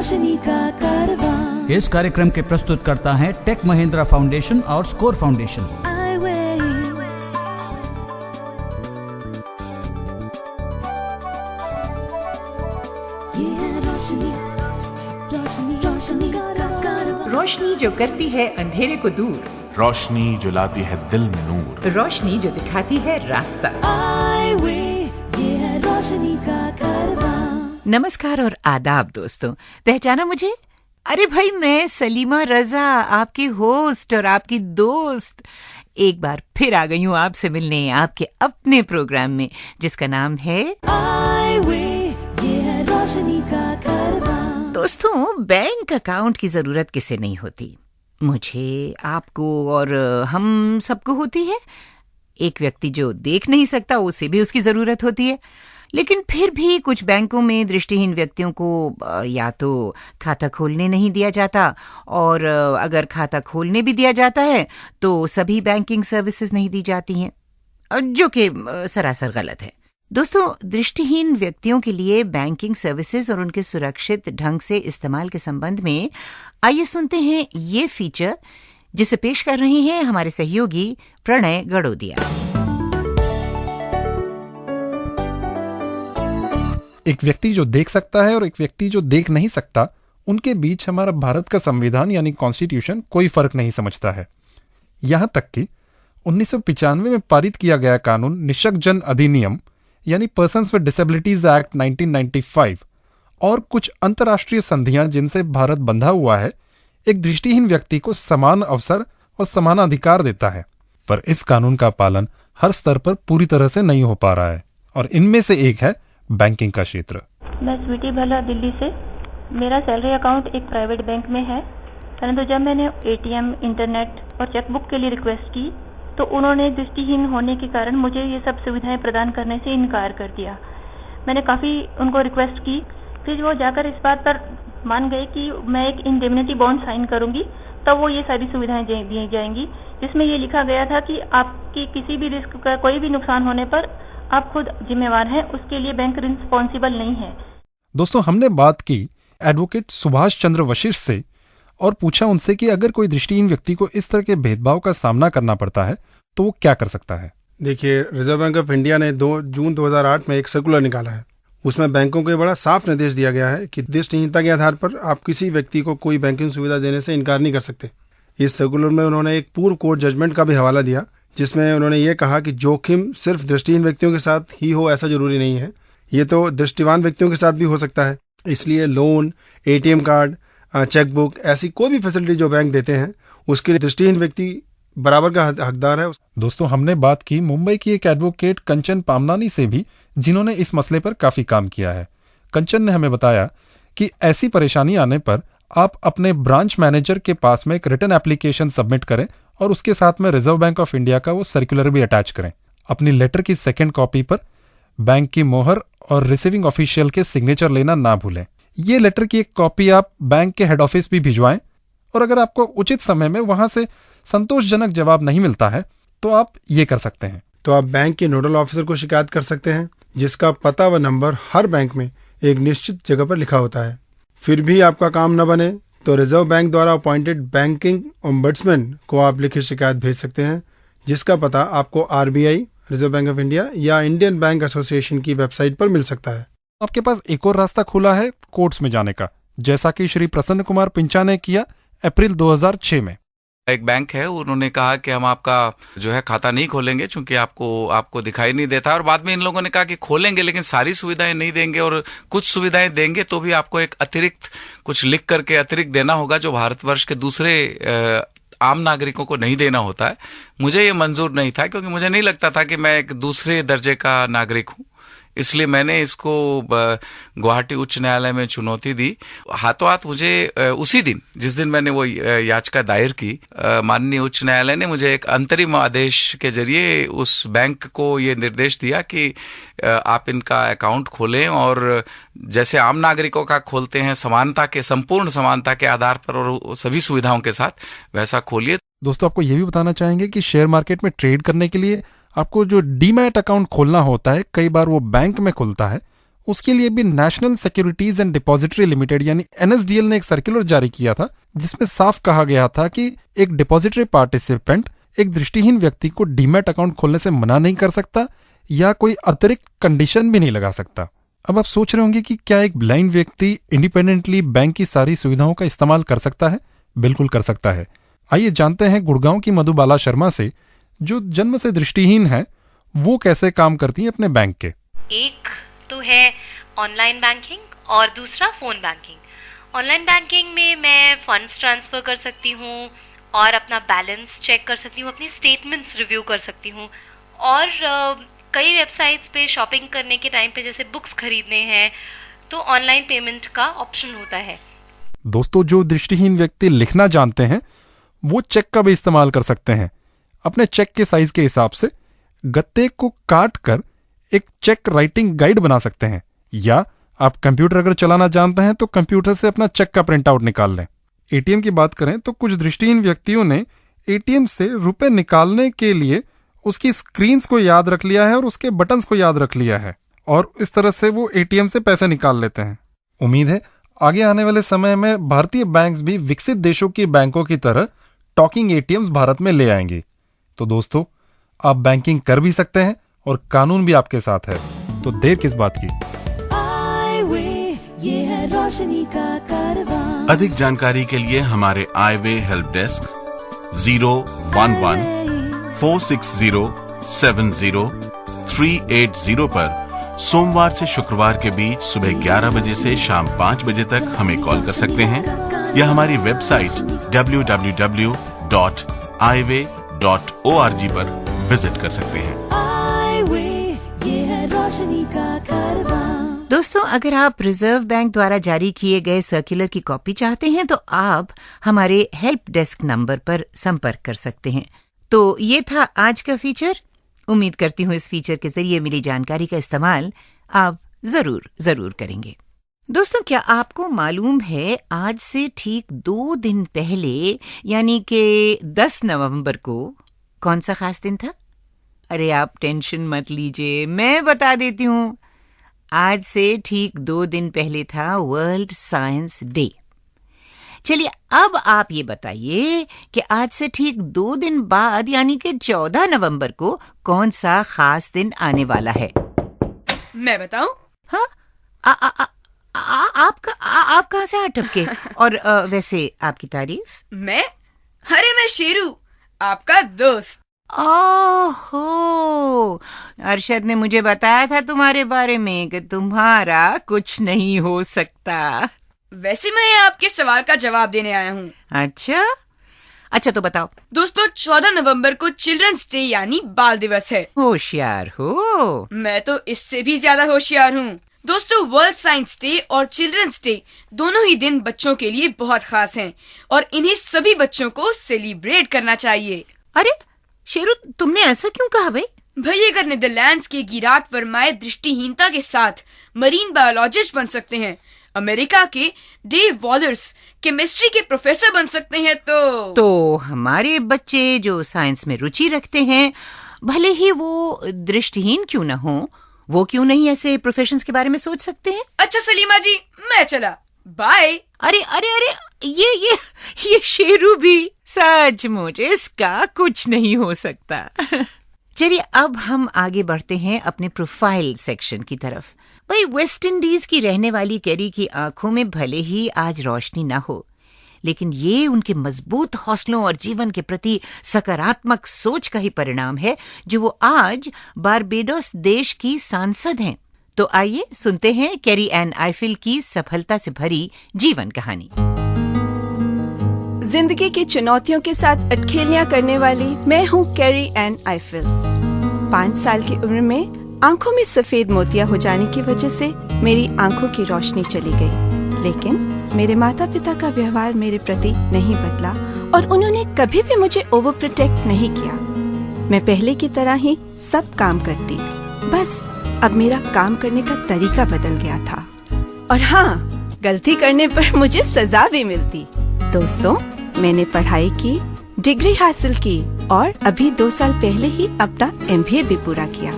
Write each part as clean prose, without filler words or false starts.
रोशनी का कारवां। इस कार्यक्रम के प्रस्तुतकर्ता हैं टेक महिंद्रा फाउंडेशन और स्कोर फाउंडेशन। रोशनी जो करती है अंधेरे को दूर, रोशनी जो लाती है दिल में नूर, रोशनी जो दिखाती है रास्ता। ये है रोशनी का कारवां। नमस्कार और आदाब दोस्तों, पहचाना मुझे? अरे भाई, मैं सलीमा रजा, आपकी होस्ट और आपकी दोस्त, एक बार फिर आ गई हूँ आपसे मिलने आपके अपने प्रोग्राम में, जिसका नाम है ये है रोशनी का कारवां। दोस्तों, बैंक अकाउंट की जरूरत किसे नहीं होती? मुझे, आपको और हम सबको होती है। एक व्यक्ति जो देख नहीं सकता, उसे भी उसकी जरूरत होती है। लेकिन फिर भी कुछ बैंकों में दृष्टिहीन व्यक्तियों को या तो खाता खोलने नहीं दिया जाता, और अगर खाता खोलने भी दिया जाता है तो सभी बैंकिंग सर्विसेज नहीं दी जाती हैं, जो कि सरासर गलत है। दोस्तों, दृष्टिहीन व्यक्तियों के लिए बैंकिंग सर्विसेज और उनके सुरक्षित ढंग से इस्तेमाल के संबंध में आइए सुनते हैं ये फीचर, जिसे पेश कर रहे हैं हमारे सहयोगी प्रणय गड़ोदिया। एक व्यक्ति जो देख सकता है और एक व्यक्ति जो देख नहीं सकता, उनके बीच हमारा भारत का संविधान यानी कॉन्स्टिट्यूशन कोई फर्क नहीं समझता है। यहां तक कि 1995 में पारित किया गया कानून निःशक्तजन अधिनियम यानी पर्सन्स विद डिसेबिलिटीज एक्ट 1995 और कुछ अंतर्राष्ट्रीय संधियां जिनसे भारत बंधा हुआ है, एक दृष्टिहीन व्यक्ति को समान अवसर और समान अधिकार देता है। पर इस कानून का पालन हर स्तर पर पूरी तरह से नहीं हो पा रहा है, और इनमें से एक है बैंकिंग का क्षेत्र। मैं स्वीटी भल्ला दिल्ली से। मेरा सैलरी अकाउंट एक प्राइवेट बैंक में है, परंतु जब मैंने एटीएम, इंटरनेट और चेकबुक के लिए रिक्वेस्ट की तो उन्होंने दृष्टिहीन होने के कारण मुझे ये सब सुविधाएं प्रदान करने से इनकार कर दिया। मैंने काफ़ी उनको रिक्वेस्ट की, फिर वो जाकर इस बात पर मान गए कि मैं एक इंडेमनिटी बॉन्ड साइन करूंगी, तब वो ये सारी सुविधाएं दी जाएंगी, जिसमें ये लिखा गया था कि आपकी किसी भी रिस्क का कोई भी नुकसान होने पर आप खुद जिम्मेवार हैं, उसके लिए बैंक रिस्पॉन्सिबल नहीं है। दोस्तों, हमने बात की एडवोकेट सुभाष चंद्र वशिष्ठ से और पूछा उनसे कि अगर कोई दृष्टिहीन व्यक्ति को इस तरह के भेदभाव का सामना करना पड़ता है तो वो क्या कर सकता है। देखिए, रिजर्व बैंक ऑफ इंडिया ने 2 जून 2008 में एक सर्कुलर निकाला है। उसमें बैंकों को बड़ा साफ निर्देश दिया गया है कि दृष्टिहीनता के आधार पर आप किसी व्यक्ति को कोई बैंकिंग सुविधा देने से इनकार नहीं कर सकते। इस सर्कुलर में उन्होंने एक पूर्व कोर्ट जजमेंट का भी हवाला दिया, जिसमें उन्होंने ये कहा कि जोखिम सिर्फ दृष्टिहीन व्यक्तियों के साथ ही हो ऐसा जरूरी नहीं है, ये तो दृष्टिवान व्यक्तियों के साथ भी हो सकता है। इसलिए लोन, एटीएम कार्ड, चेकबुक, ऐसी कोई भी फैसिलिटी जो बैंक देते हैं उसके लिए दृष्टिहीन व्यक्ति बराबर का हकदार है। दोस्तों, हमने बात की मुंबई की एक एडवोकेट कंचन पामनानी से भी, जिन्होंने इस मसले पर काफी काम किया है। कंचन ने हमें बताया कि ऐसी परेशानी आने पर आप अपने ब्रांच मैनेजर के पास में एक रिटन एप्लीकेशन सबमिट करें और उसके साथ में रिजर्व बैंक ऑफ इंडिया का वो सर्कुलर भी अटैच करें। अपनी लेटर की सेकेंड कॉपी पर बैंक की मोहर और रिसीविंग ऑफिशियल के सिग्नेचर लेना ना भूलें। ये लेटर की एक कॉपी आप बैंक के हेड ऑफिस भी भिजवाएं, और अगर आपको उचित समय में वहां से संतोषजनक जवाब नहीं मिलता है तो आप ये कर सकते हैं। तो आप बैंक के नोडल ऑफिसर को शिकायत कर सकते हैं, जिसका पता व नंबर हर बैंक में एक निश्चित जगह पर लिखा होता है। फिर भी आपका काम न बने तो रिजर्व बैंक द्वारा अपॉइंटेड बैंकिंग ओम्बड्समैन को आप लिखित शिकायत भेज सकते हैं, जिसका पता आपको RBI, reserve bank of India या इंडियन बैंक एसोसिएशन की वेबसाइट पर मिल सकता है। आपके पास एक और रास्ता खुला है कोर्ट्स में जाने का, जैसा कि श्री प्रसन्न कुमार पिंचा ने किया अप्रैल 2006 में। एक बैंक है, उन्होंने कहा कि हम आपका जो है खाता नहीं खोलेंगे क्योंकि आपको दिखाई नहीं देता, और बाद में इन लोगों ने कहा कि खोलेंगे लेकिन सारी सुविधाएं नहीं देंगे, और कुछ सुविधाएं देंगे तो भी आपको एक अतिरिक्त कुछ लिख करके अतिरिक्त देना होगा, जो भारतवर्ष के दूसरे आम नागरिकों को नहीं देना होता है। मुझे ये मंजूर नहीं था, क्योंकि मुझे नहीं लगता था कि मैं एक दूसरे दर्जे का नागरिक हूँ, इसलिए मैंने इसको गुवाहाटी उच्च न्यायालय में चुनौती दी। हाथों हाथ मुझे उसी दिन, जिस दिन मैंने वो याचिका दायर की, माननीय उच्च न्यायालय ने मुझे एक अंतरिम आदेश के जरिए उस बैंक को ये निर्देश दिया कि आप इनका अकाउंट खोलें, और जैसे आम नागरिकों का खोलते हैं समानता के, संपूर्ण समानता के आधार पर और सभी सुविधाओं के साथ, वैसा खोलिए। दोस्तों, आपको ये भी बताना चाहेंगे कि शेयर मार्केट में ट्रेड करने के लिए आपको जो डीमैट अकाउंट खोलना होता है, कई बार वो बैंक में खुलता है, उसके लिए भी national securities and depository limited यानी NSDL ने एक सर्कुलर जारी किया था, जिसमें साफ कहा गया था कि एक डिपॉजिटरी पार्टिसिपेंट एक दृष्टिहीन व्यक्ति को डीमैट अकाउंट खोलने से मना नहीं कर सकता या कोई अतिरिक्त कंडीशन भी नहीं लगा सकता। अब आप सोच रहे होंगे कि क्या एक ब्लाइंड व्यक्ति इंडिपेंडेंटली बैंक की सारी सुविधाओं का इस्तेमाल कर सकता है? बिल्कुल कर सकता है। आइए जानते हैं गुड़गांव की मधुबाला शर्मा से, जो जन्म से दृष्टिहीन है, वो कैसे काम करती हैं अपने बैंक के। एक तो है ऑनलाइन बैंकिंग और दूसरा फोन बैंकिंग। ऑनलाइन बैंकिंग में मैं फंड्स ट्रांसफर कर सकती हूँ और अपना बैलेंस चेक कर सकती हूँ, अपनी स्टेटमेंट्स रिव्यू कर सकती हूँ और कई वेबसाइट्स पे शॉपिंग करने के टाइम पे जैसे बुक्स खरीदने हैं तो ऑनलाइन पेमेंट का ऑप्शन होता है। दोस्तों, जो दृष्टिहीन व्यक्ति लिखना जानते हैं वो चेक का भी इस्तेमाल कर सकते हैं। अपने चेक के साइज के हिसाब से गत्ते को काट कर एक चेक राइटिंग गाइड बना सकते हैं, या आप कंप्यूटर अगर चलाना जानते हैं तो कंप्यूटर से अपना चेक का प्रिंट आउट निकाल लें। एटीएम की बात करें तो कुछ दृष्टिहीन व्यक्तियों ने एटीएम से रुपए निकालने के लिए उसकी स्क्रीन्स को याद रख लिया है और उसके बटन्स को याद रख लिया है और इस तरह से वो एटीएम से पैसे निकाल लेते हैं। उम्मीद है आगे आने वाले समय में भारतीय बैंक्स भी विकसित देशों की बैंकों की तरह टॉकिंग एटीएम्स भारत में ले आएंगे। तो दोस्तों, आप बैंकिंग कर भी सकते हैं और कानून भी आपके साथ है, तो देर किस बात की। ये है रोशनी का कारवां। अधिक जानकारी के लिए हमारे आईवे हेल्प डेस्क 011-460-70-380 पर सोमवार से शुक्रवार के बीच सुबह 11 बजे से शाम 5 बजे तक हमें कॉल कर सकते हैं, या हमारी वेबसाइट www.ive.org पर विजिट कर सकते हैं। ये है रोशनी का कारवां। दोस्तों, अगर आप रिजर्व बैंक द्वारा जारी किए गए सर्कुलर की कॉपी चाहते हैं तो आप हमारे हेल्प डेस्क नंबर पर संपर्क कर सकते हैं। तो ये था आज का फीचर। उम्मीद करती हूँ इस फीचर के जरिए मिली जानकारी का इस्तेमाल आप जरूर करेंगे। दोस्तों, क्या आपको मालूम है आज से ठीक 2 दिन पहले यानी कि 10 नवंबर को कौन सा खास दिन था? अरे आप टेंशन मत लीजिए, मैं बता देती हूँ। आज से ठीक 2 दिन पहले था वर्ल्ड साइंस डे। चलिए, अब आप ये बताइए कि आज से ठीक 2 दिन बाद यानी कि 14 नवंबर को कौन सा खास दिन आने वाला है? मैं बताऊं? हाँ, आप कहाँ से अटके? और वैसे आपकी तारीफ? मैं शेरू, आपका दोस्त। ओहो, अरशद ने मुझे बताया था तुम्हारे बारे में कि तुम्हारा कुछ नहीं हो सकता। वैसे मैं आपके सवाल का जवाब देने आया हूँ। अच्छा तो बताओ। दोस्तों, 14 नवंबर को चिल्ड्रंस डे यानी बाल दिवस है। होशियार हो। मैं तो इससे भी ज्यादा होशियार हूँ। दोस्तों, वर्ल्ड साइंस डे और चिल्ड्रंस डे दोनों ही दिन बच्चों के लिए बहुत खास हैं और इन्हें सभी बच्चों को सेलिब्रेट करना चाहिए। अरे शेरू, तुमने ऐसा क्यों कहा भाई? अगर नीदरलैंड्स के गिराट वर्माए दृष्टिहीनता के साथ मरीन बायोलॉजिस्ट बन सकते हैं, अमेरिका के डेव वॉलर्स केमिस्ट्री के प्रोफेसर बन सकते हैं, तो हमारे बच्चे जो साइंस में रुचि रखते हैं, भले ही वो दृष्टिहीन क्यों न हो, वो क्यों नहीं ऐसे प्रोफेशंस के बारे में सोच सकते हैं? अच्छा सलीमा जी, मैं चला, बाय। अरे ये शेरू भी सचमुच इसका कुछ नहीं हो सकता। चलिए, अब हम आगे बढ़ते हैं अपने प्रोफाइल सेक्शन की तरफ। भाई, वेस्ट इंडीज की रहने वाली कैरी की आंखों में भले ही आज रोशनी ना हो, लेकिन ये उनके मजबूत हौसलों और जीवन के प्रति सकारात्मक सोच का ही परिणाम है जो वो आज बारबेडोस देश की सांसद हैं। तो आइए सुनते हैं कैरी एन आइफिल की सफलता से भरी जीवन कहानी। जिंदगी की चुनौतियों के साथ अटखेलियां करने वाली मैं हूँ कैरी एन आइफिल। 5 साल की उम्र में आंखों में सफेद मोतियां हो जाने की वजह से मेरी आंखों की रोशनी चली गई, लेकिन मेरे माता पिता का व्यवहार मेरे प्रति नहीं बदला और उन्होंने कभी भी मुझे ओवर प्रोटेक्ट नहीं किया। मैं पहले की तरह ही सब काम करती, बस अब मेरा काम करने का तरीका बदल गया था। और हाँ, गलती करने पर मुझे सजा भी मिलती। दोस्तों, मैंने पढ़ाई की, डिग्री हासिल की और अभी 2 साल पहले ही अपना MBA भी पूरा किया।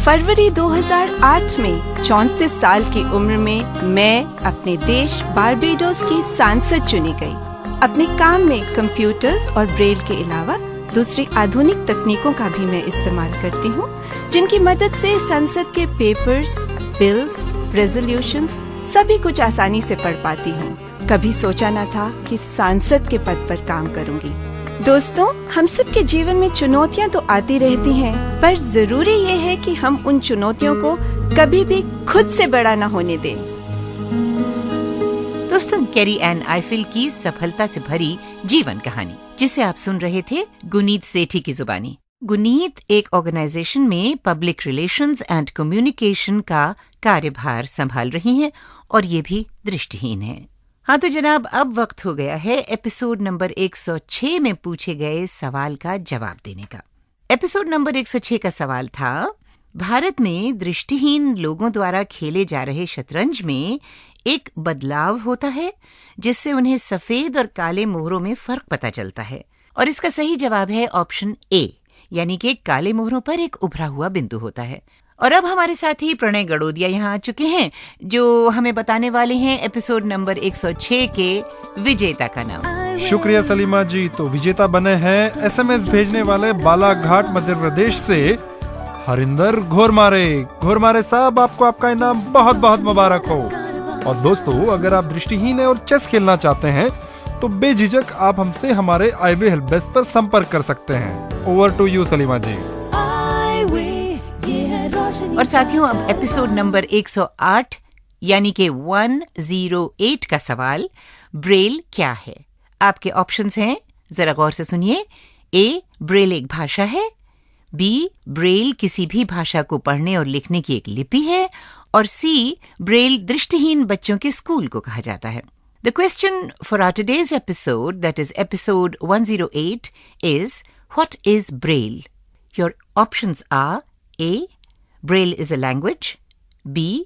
फरवरी 2008 में 34 साल की उम्र में मैं अपने देश बारबेडोस की सांसद चुनी गई। अपने काम में कंप्यूटर्स और ब्रेल के अलावा दूसरी आधुनिक तकनीकों का भी मैं इस्तेमाल करती हूँ, जिनकी मदद से संसद के पेपर्स, बिल्स, रेजोल्यूशंस सभी कुछ आसानी से पढ़ पाती हूँ। कभी सोचा न था कि सांसद के पद पर काम करूँगी। दोस्तों, हम सब के जीवन में चुनौतियाँ तो आती रहती हैं, पर जरूरी ये है कि हम उन चुनौतियों को कभी भी खुद से बड़ा न होने दें। दोस्तों, कैरी एन आइफिल की सफलता से भरी जीवन कहानी जिसे आप सुन रहे थे गुनीत सेठी की जुबानी। गुनीत एक ऑर्गेनाइजेशन में पब्लिक रिलेशंस एंड कम्युनिकेशन का कार्यभार संभाल रही हैं और ये भी दृष्टिहीन है। हाँ तो जनाब, अब वक्त हो गया है एपिसोड नंबर 106 में पूछे गए सवाल का जवाब देने का। एपिसोड नंबर 106 का सवाल था, भारत में दृष्टिहीन लोगों द्वारा खेले जा रहे शतरंज में एक बदलाव होता है जिससे उन्हें सफेद और काले मोहरों में फर्क पता चलता है, और इसका सही जवाब है ऑप्शन ए, यानी कि काले मोहरों पर एक उभरा हुआ बिंदु होता है। और अब हमारे साथी प्रणय गड़ोदिया यहाँ आ चुके हैं, जो हमें बताने वाले हैं एपिसोड नंबर 106 के विजेता का नाम। शुक्रिया सलीमा जी। तो विजेता बने हैं SMS भेजने वाले बालाघाट मध्य प्रदेश से हरिंदर घोरमारे। घोरमारे साहब, आपको आपका इनाम बहुत बहुत मुबारक हो। और दोस्तों, अगर आप दृष्टिहीन हैं और चेस खेलना चाहते हैं तो बेझिझक आप हमसे हमारे आईवे हेल्प डेस्क पर संपर्क कर सकते हैं। ओवर टू यू सलीमा जी। और साथियों, अब एपिसोड नंबर 108 यानी कि 108 का सवाल, ब्रेल क्या है? आपके ऑप्शंस हैं, जरा गौर से सुनिए। ए, ब्रेल एक भाषा है। बी, ब्रेल किसी भी भाषा को पढ़ने और लिखने की एक लिपि है। और सी, ब्रेल दृष्टिहीन बच्चों के स्कूल को कहा जाता है। The question for our today's episode, that is episode 108, is what is Braille? Your options are A, Braille is a language. B,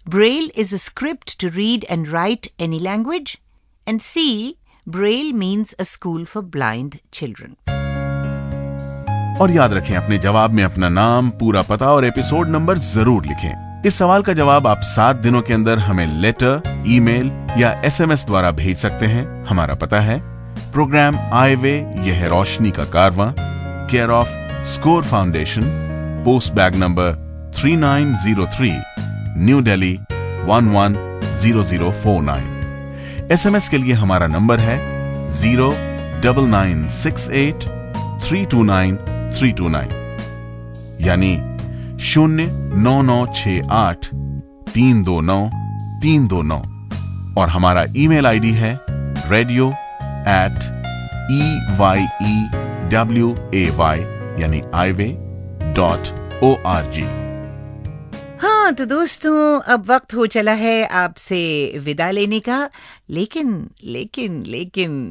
Braille is a script to read and write any language. And C, Braille means a school for blind children. और याद रखें, अपने जवाब में अपना नाम, पूरा पता और एपिसोड नंबर जरूर लिखें। इस सवाल का जवाब आप 7 दिनों के अंदर हमें लेटर, ईमेल या SMS द्वारा भेज सकते हैं। हमारा पता है प्रोग्राम आईवे यह है रोशनी का कारवां, care off score foundation, post bag number 3903, new Delhi 110049। SMS के लिए हमारा नंबर है 09968329329, यानी 09968329329। और हमारा ईमेल आईडी है radio@eyeway यानी iway.org। हाँ तो दोस्तों, अब वक्त हो चला है आपसे विदा लेने का, लेकिन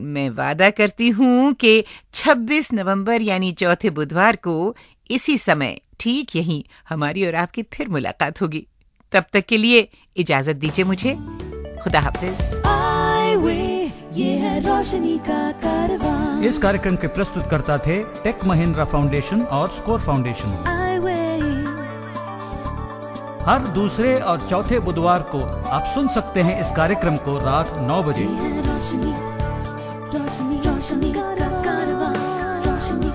मैं वादा करती हूँ कि 26 नवंबर यानी चौथे बुधवार को इसी समय ठीक यहीं हमारी और आपकी फिर मुलाकात होगी। तब तक के लिए इजाजत दीजिए मुझे। खुदा हाफिज। ये है रोशनी का कारवां। इस कार्यक्रम के प्रस्तुतकर्ता थे टेक महिंद्रा फाउंडेशन और स्कोर फाउंडेशन। हर दूसरे और चौथे बुधवार को आप सुन सकते हैं इस कार्यक्रम को रात 9 बजे। रोशनी का कारवां, रोशनी।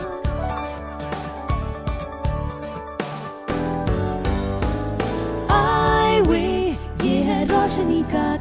ये है रोशनी का